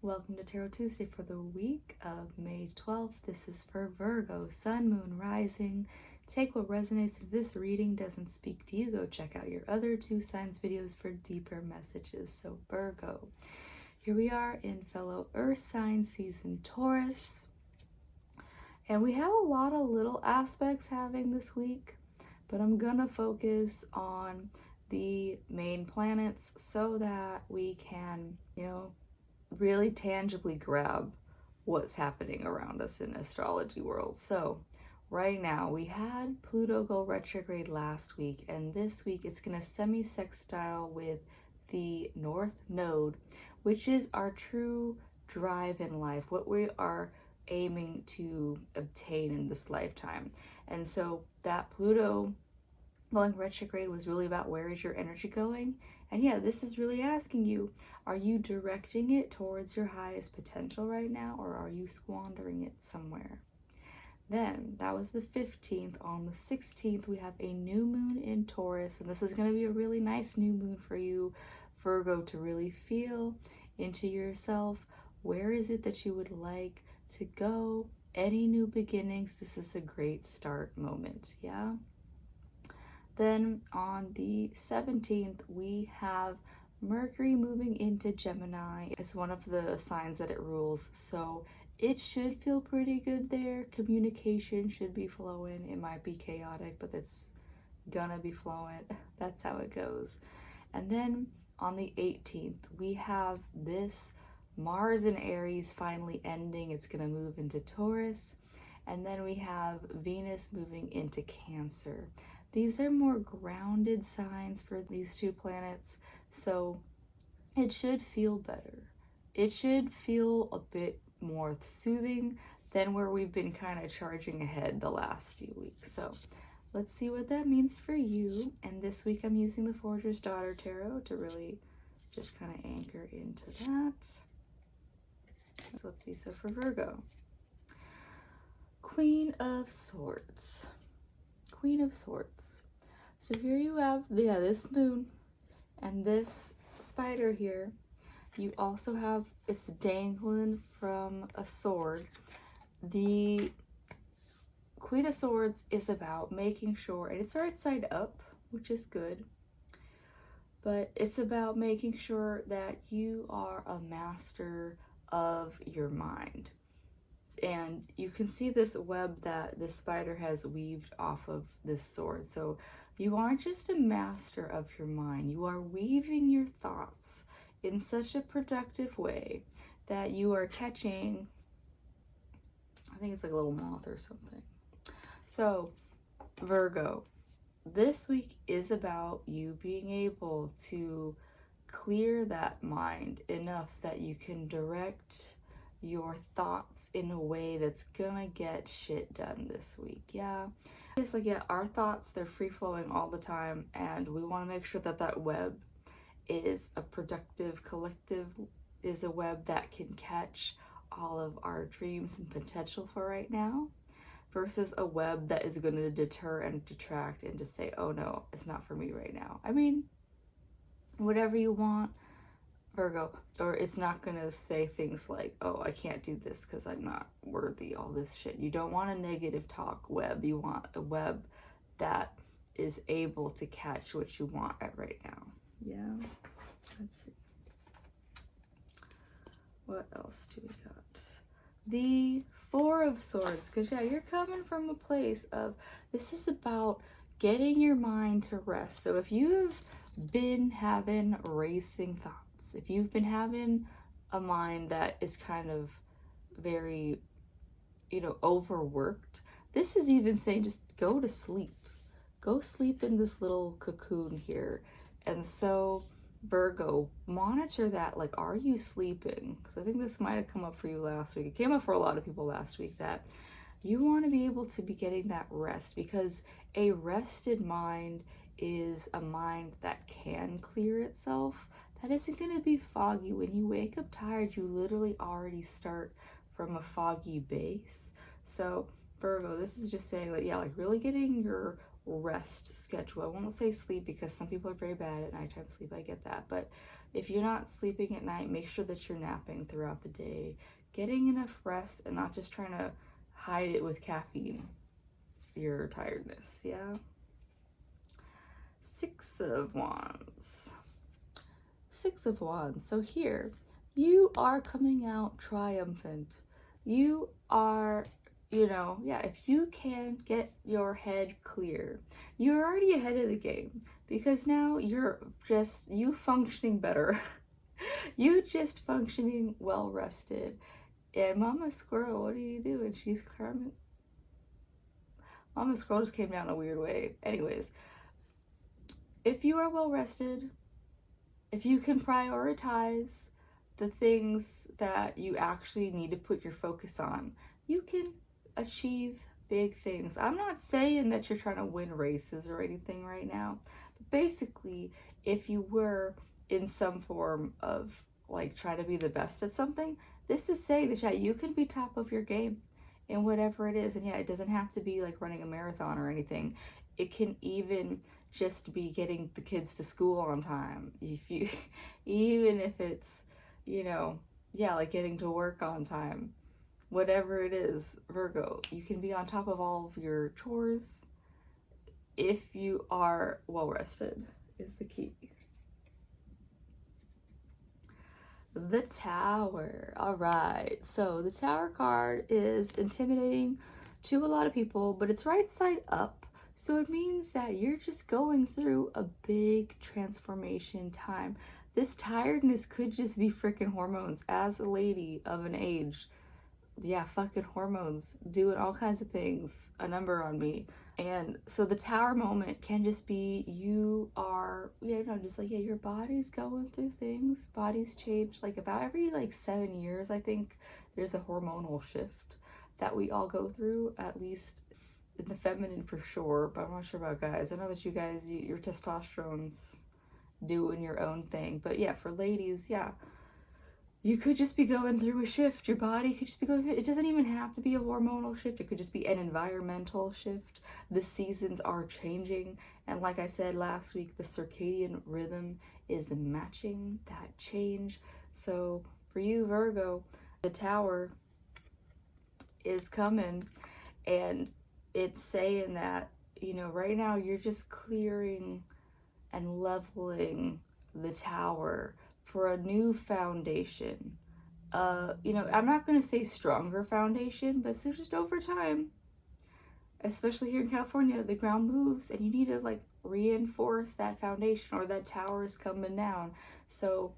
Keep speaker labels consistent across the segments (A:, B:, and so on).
A: Welcome to Tarot Tuesday for the week of May 12th. This is for Virgo, Sun, Moon, Rising. Take what resonates. If this reading doesn't speak to you, go check out your other two signs videos for deeper messages. So Virgo, here we are in fellow Earth sign season Taurus. And we have a lot of little aspects having this week, but I'm gonna focus on the main planets so that we can, really tangibly grab what's happening around us in astrology world. So right now we had Pluto go retrograde last week, and this week it's going to semi-sextile with the North Node, which is our true drive in life, what we are aiming to obtain in this lifetime. And so that Pluto going retrograde was really about where is your energy going. And yeah, this is really asking you, are you directing it towards your highest potential right now, or are you squandering it somewhere? Then that was the 15th. On the 16th, we have a new moon in Taurus, and this is going to be a really nice new moon for you, Virgo, to really feel into yourself. Where is it that you would like to go? Any new beginnings? This is a great start moment, yeah? Then on the 17th, we have Mercury moving into Gemini. It's one of the signs that it rules, so it should feel pretty good there. Communication should be flowing. It might be chaotic, but it's gonna be flowing. That's how it goes. And then on the 18th, we have this Mars in Aries finally ending. It's gonna move into Taurus. And then we have Venus moving into Cancer. These are more grounded signs for these two planets, so it should feel better. It should feel a bit more soothing than where we've been kind of charging ahead the last few weeks. So let's see what that means for you. And this week I'm using the Forager's Daughter Tarot to really just kind of anchor into that. So let's see. So for Virgo, Queen of Swords. Queen of Swords. So here you have, this moon and this spider here. You also have, it's dangling from a sword. The Queen of Swords is about making sure, and it's right side up, which is good, but it's about making sure that you are a master of your mind. And you can see this web that this spider has weaved off of this sword. So you aren't just a master of your mind. You are weaving your thoughts in such a productive way that you are catching, I think it's like a little moth or something. So Virgo, this week is about you being able to clear that mind enough that you can direct your thoughts in a way that's gonna get shit done this week. Yeah, it's like, our thoughts, they're free-flowing all the time, and we want to make sure that that web is a productive collective, is a web that can catch all of our dreams and potential for right now, versus a web that is going to deter and detract and just say, oh no, it's not for me right now. I mean, whatever you want, Virgo, or it's not gonna say things like, oh, I can't do this because I'm not worthy, all this shit. You don't want a negative talk web. You want a web that is able to catch what you want at right now. Yeah, let's see. What else do we got? The Four of Swords, because you're coming from a place of, this is about getting your mind to rest. So if you've been having racing thoughts, if you've been having a mind that is kind of very, overworked, this is even saying just go to sleep. Go sleep in this little cocoon here. And so Virgo, monitor that. Like, are you sleeping? Because I think this might have come up for you last week. It came up for a lot of people last week, that you want to be able to be getting that rest, because a rested mind is a mind that can clear itself. That isn't going to be foggy. When you wake up tired, you literally already start from a foggy base. So Virgo, this is just saying that, like really getting your rest schedule. I won't say sleep, because some people are very bad at nighttime sleep. I get that. But If you're not sleeping at night, make sure that you're napping throughout the day, getting enough rest, and not just trying to hide it with caffeine, your tiredness. Yeah. Six of Wands. Six of Wands. So here, you are coming out triumphant. You are, if you can get your head clear, you're already ahead of the game, because now you're just, you functioning better. You just functioning well rested. And Mama Squirrel, what do you do? And she's crying. Mama Squirrel just came down a weird way. Anyways, if you are well rested, if you can prioritize the things that you actually need to put your focus on, you can achieve big things. I'm not saying that you're trying to win races or anything right now, but basically, if you were in some form of like trying to be the best at something, this is saying that, yeah, you can be top of your game in whatever it is. And yeah, it doesn't have to be like running a marathon or anything. It can even just be getting the kids to school on time. If you, even if it's, like getting to work on time, whatever it is, Virgo, you can be on top of all of your chores if you are well rested, is the key. The Tower. All right. So the Tower card is intimidating to a lot of people, but it's right side up. So it means that you're just going through a big transformation time. This tiredness could just be freaking hormones. As a lady of an age, yeah, fucking hormones doing all kinds of things, a number on me. And so the Tower moment can just be, you are, just like, yeah, your body's going through things. Bodies change like about every 7 years. I think there's a hormonal shift that we all go through, at least in the feminine for sure, but I'm not sure about guys. I know that you guys, your testosterone's doing your own thing. But yeah, for ladies, yeah, you could just be going through a shift. Your body could just be going through, it doesn't even have to be a hormonal shift. It could just be an environmental shift. The seasons are changing. And like I said last week, the circadian rhythm is matching that change. So for you, Virgo, the Tower is coming, and it's saying that, right now you're just clearing and leveling the Tower for a new foundation. I'm not going to say stronger foundation, but so just over time, especially here in California, the ground moves and you need to reinforce that foundation, or that tower is coming down. So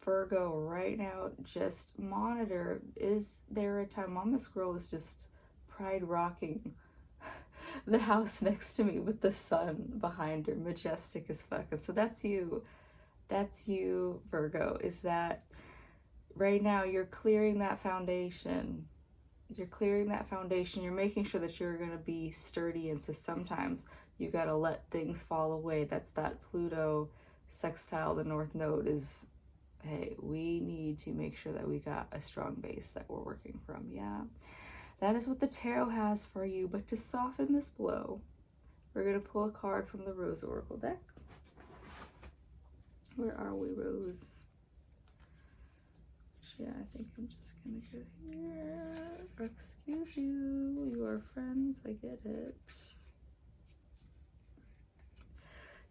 A: Virgo, right now, just monitor, is there a time? Mama Squirrel is just pride rocking the house next to me with the sun behind her, majestic as fuck. And so that's you, Virgo, is that right now you're clearing that foundation. You're making sure that you're going to be sturdy. And so sometimes you got to let things fall away. That's that Pluto sextile the North Node is, hey, we need to make sure that we got a strong base that we're working from. Yeah, that is what the tarot has for you. But to soften this blow, we're going to pull a card from the Rose Oracle deck. Where are we, Rose? Yeah, I think I'm just going to go here. Excuse you. You are friends. I get it.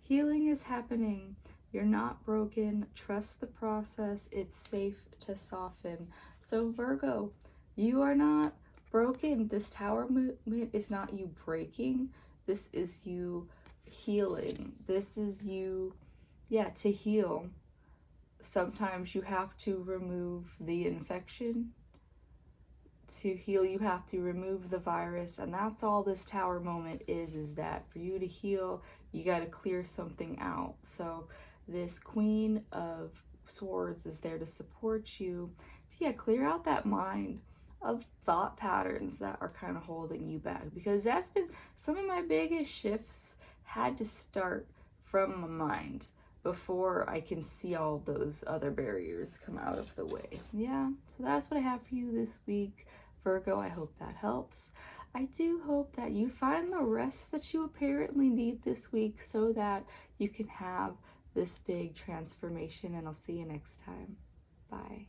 A: Healing is happening. You're not broken. Trust the process. It's safe to soften. So Virgo, you are not broken. This Tower movement is not you breaking. This is you healing. This is you, to heal. Sometimes you have to remove the infection. To heal, you have to remove the virus, and that's all this Tower moment is that for you to heal, you got to clear something out. So this Queen of Swords is there to support you to clear out that mind of thought patterns that are kind of holding you back, because that's been some of my biggest shifts had to start from my mind before I can see all those other barriers come out of the way. Yeah, so that's what I have for you this week, Virgo. I hope that helps. I do hope that you find the rest that you apparently need this week so that you can have this big transformation, and I'll see you next time. Bye.